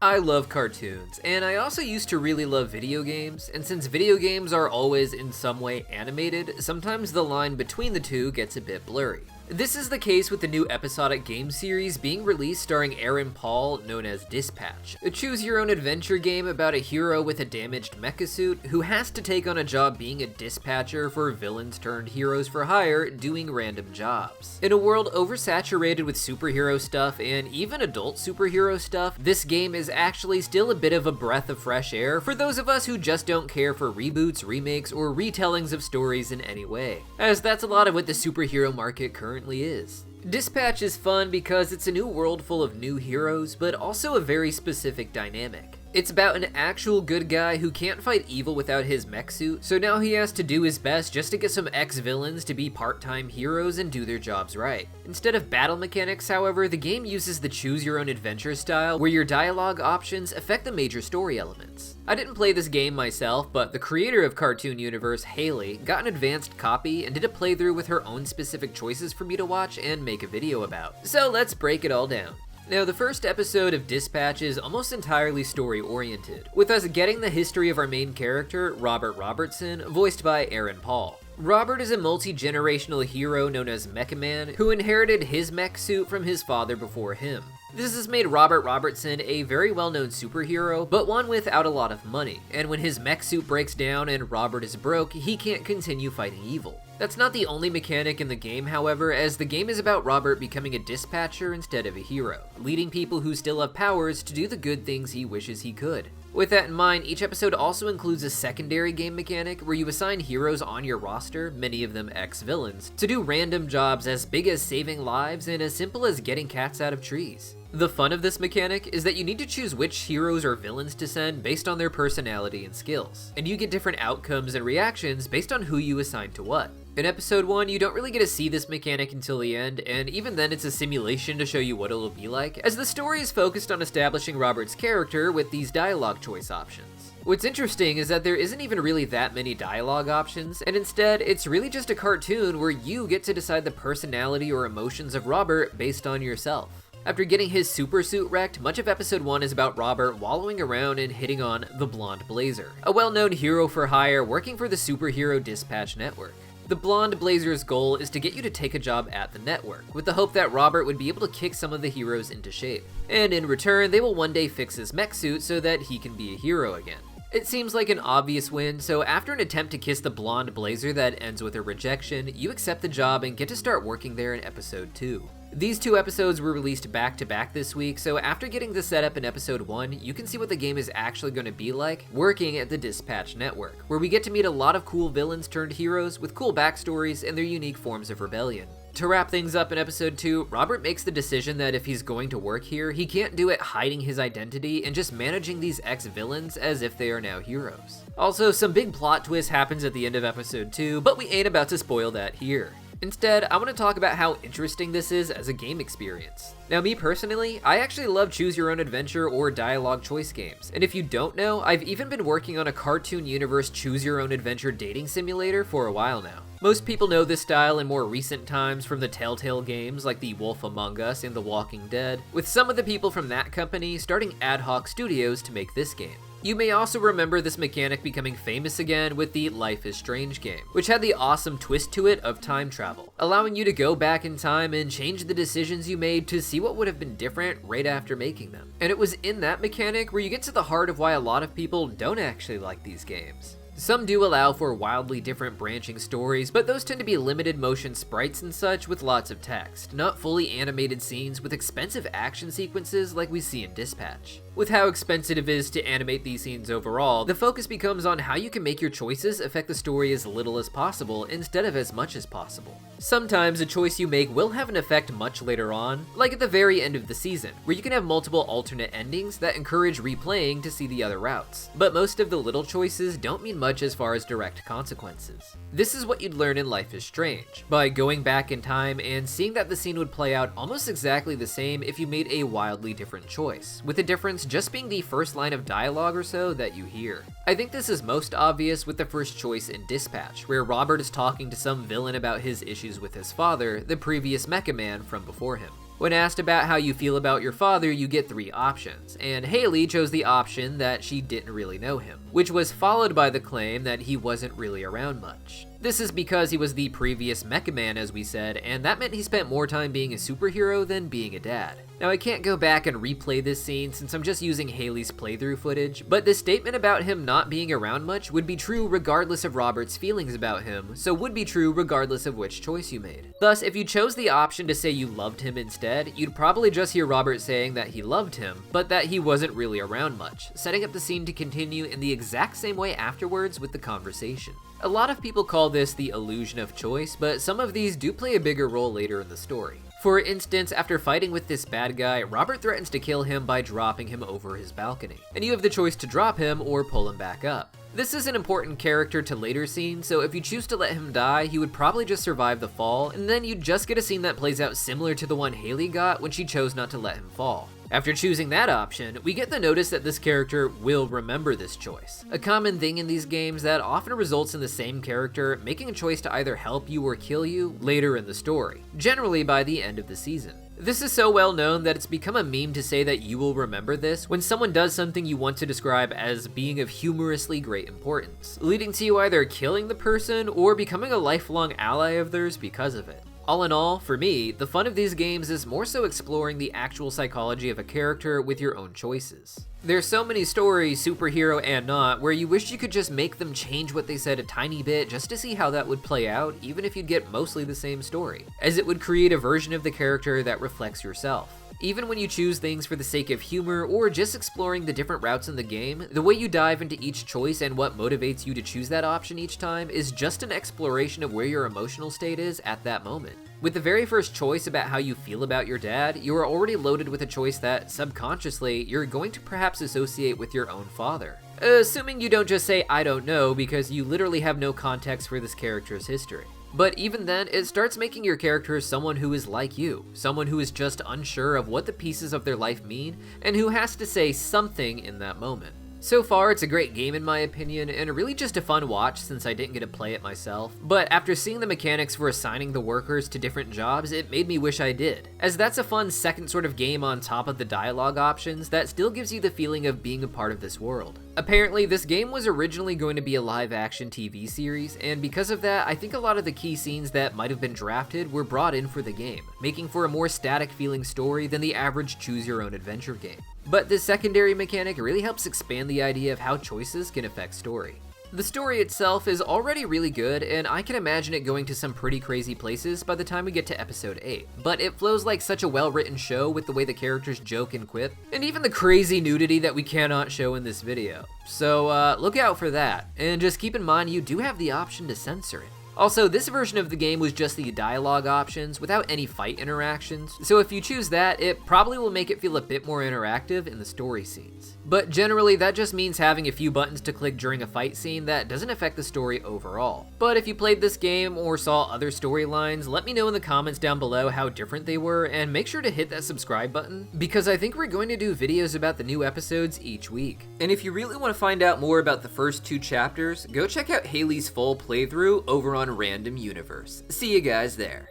I love cartoons, and I also used to really love video games, and since video games are always in some way animated, sometimes the line between the two gets a bit blurry. This is the case with the new episodic game series being released starring Aaron Paul, known as Dispatch, a choose-your-own-adventure game about a hero with a damaged mecha suit who has to take on a job being a dispatcher for villains turned heroes for hire doing random jobs. In a world oversaturated with superhero stuff and even adult superhero stuff, this game is actually still a bit of a breath of fresh air for those of us who just don't care for reboots, remakes, or retellings of stories in any way, as that's a lot of what the superhero market currently is. Dispatch is fun because it's a new world full of new heroes, but also a very specific dynamic. It's about an actual good guy who can't fight evil without his mech suit, so now he has to do his best just to get some ex-villains to be part-time heroes and do their jobs right. Instead of battle mechanics, however, the game uses the choose-your-own-adventure style, where your dialogue options affect the major story elements. I didn't play this game myself, but the creator of Cartoon Universe, Hailey, got an advanced copy and did a playthrough with her own specific choices for me to watch and make a video about. So let's break it all down. Now, the first episode of Dispatch is almost entirely story-oriented, with us getting the history of our main character, Robert Robertson, voiced by Aaron Paul. Robert is a multi-generational hero known as Mecha Man, who inherited his mech suit from his father before him. This has made Robert Robertson a very well-known superhero, but one without a lot of money, and when his mech suit breaks down and Robert is broke, he can't continue fighting evil. That's not the only mechanic in the game, however, as the game is about Robert becoming a dispatcher instead of a hero, leading people who still have powers to do the good things he wishes he could. With that in mind, each episode also includes a secondary game mechanic where you assign heroes on your roster, many of them ex-villains, to do random jobs as big as saving lives and as simple as getting cats out of trees. The fun of this mechanic is that you need to choose which heroes or villains to send based on their personality and skills, and you get different outcomes and reactions based on who you assign to what. In episode 1, you don't really get to see this mechanic until the end, and even then it's a simulation to show you what it'll be like, as the story is focused on establishing Robert's character with these dialogue choice options. What's interesting is that there isn't even really that many dialogue options, and instead, it's really just a cartoon where you get to decide the personality or emotions of Robert based on yourself. After getting his super suit wrecked, much of episode 1 is about Robert wallowing around and hitting on the Blonde Blazer, a well-known hero for hire working for the Superhero Dispatch Network. The Blonde Blazer's goal is to get you to take a job at the network, with the hope that Robert would be able to kick some of the heroes into shape. And in return, they will one day fix his mech suit so that he can be a hero again. It seems like an obvious win, so after an attempt to kiss the Blonde Blazer that ends with a rejection, you accept the job and get to start working there in episode 2. These 2 episodes were released back-to-back this week, so after getting the setup in episode 1, you can see what the game is actually going to be like working at the Dispatch Network, where we get to meet a lot of cool villains turned heroes with cool backstories and their unique forms of rebellion. To wrap things up in episode 2, Robert makes the decision that if he's going to work here, he can't do it hiding his identity and just managing these ex-villains as if they are now heroes. Also, some big plot twist happens at the end of episode 2, but we ain't about to spoil that here. Instead, I want to talk about how interesting this is as a game experience. Now, me personally, I actually love choose-your-own-adventure or dialogue choice games, and if you don't know, I've even been working on a Cartoon Universe choose-your-own-adventure dating simulator for a while now. Most people know this style in more recent times from the Telltale games like The Wolf Among Us and The Walking Dead, with some of the people from that company starting ad hoc studios to make this game. You may also remember this mechanic becoming famous again with the Life is Strange game, which had the awesome twist to it of time travel, allowing you to go back in time and change the decisions you made to see what would have been different right after making them. And it was in that mechanic where you get to the heart of why a lot of people don't actually like these games. Some do allow for wildly different branching stories, but those tend to be limited motion sprites and such with lots of text, not fully animated scenes with expensive action sequences like we see in Dispatch. With how expensive it is to animate these scenes overall, the focus becomes on how you can make your choices affect the story as little as possible instead of as much as possible. Sometimes a choice you make will have an effect much later on, like at the very end of the season, where you can have multiple alternate endings that encourage replaying to see the other routes. But most of the little choices don't mean much as far as direct consequences. This is what you'd learn in Life is Strange, by going back in time and seeing that the scene would play out almost exactly the same if you made a wildly different choice, with the difference just being the first line of dialogue or so that you hear. I think this is most obvious with the first choice in Dispatch, where Robert is talking to some villain about his issues with his father, the previous Mecha Man from before him. When asked about how you feel about your father, you get 3 options, and Hailey chose the option that she didn't really know him, which was followed by the claim that he wasn't really around much. This is because he was the previous Mecha Man, as we said, and that meant he spent more time being a superhero than being a dad. Now I can't go back and replay this scene since I'm just using Hailey's playthrough footage, but this statement about him not being around much would be true regardless of Robert's feelings about him, so would be true regardless of which choice you made. Thus, if you chose the option to say you loved him instead, you'd probably just hear Robert saying that he loved him, but that he wasn't really around much, setting up the scene to continue in the exact same way afterwards with the conversation. A lot of people call this the illusion of choice, but some of these do play a bigger role later in the story. For instance, after fighting with this bad guy, Robert threatens to kill him by dropping him over his balcony, and you have the choice to drop him or pull him back up. This is an important character to later scenes, so if you choose to let him die, he would probably just survive the fall, and then you'd just get a scene that plays out similar to the one Hailey got when she chose not to let him fall. After choosing that option, we get the notice that this character will remember this choice. A common thing in these games that often results in the same character making a choice to either help you or kill you later in the story, generally by the end of the season. This is so well known that it's become a meme to say that you will remember this when someone does something you want to describe as being of humorously great importance, leading to you either killing the person or becoming a lifelong ally of theirs because of it. All in all, for me, the fun of these games is more so exploring the actual psychology of a character with your own choices. There's so many stories, superhero and not, where you wish you could just make them change what they said a tiny bit just to see how that would play out, even if you'd get mostly the same story, as it would create a version of the character that reflects yourself. Even when you choose things for the sake of humor or just exploring the different routes in the game, the way you dive into each choice and what motivates you to choose that option each time is just an exploration of where your emotional state is at that moment. With the very first choice about how you feel about your dad, you are already loaded with a choice that, subconsciously, you're going to perhaps associate with your own father. Assuming you don't just say, "I don't know," because you literally have no context for this character's history. But even then, it starts making your character someone who is like you, someone who is just unsure of what the pieces of their life mean, and who has to say something in that moment. So far, it's a great game in my opinion, and really just a fun watch since I didn't get to play it myself, but after seeing the mechanics for assigning the workers to different jobs, it made me wish I did, as that's a fun second sort of game on top of the dialogue options that still gives you the feeling of being a part of this world. Apparently, this game was originally going to be a live-action TV series, and because of that, I think a lot of the key scenes that might have been drafted were brought in for the game, making for a more static feeling story than the average choose-your-own-adventure game. But this secondary mechanic really helps expand the idea of how choices can affect story. The story itself is already really good, and I can imagine it going to some pretty crazy places by the time we get to episode 8, but it flows like such a well-written show with the way the characters joke and quip, and even the crazy nudity that we cannot show in this video. So look out for that, and just keep in mind you do have the option to censor it. Also, this version of the game was just the dialogue options without any fight interactions, so if you choose that, it probably will make it feel a bit more interactive in the story scenes. But generally, that just means having a few buttons to click during a fight scene that doesn't affect the story overall. But if you played this game or saw other storylines, let me know in the comments down below how different they were, and make sure to hit that subscribe button, because I think we're going to do videos about the new episodes each week. And if you really want to find out more about the first 2 chapters, go check out Hailey's full playthrough over on Random Universe. See you guys there.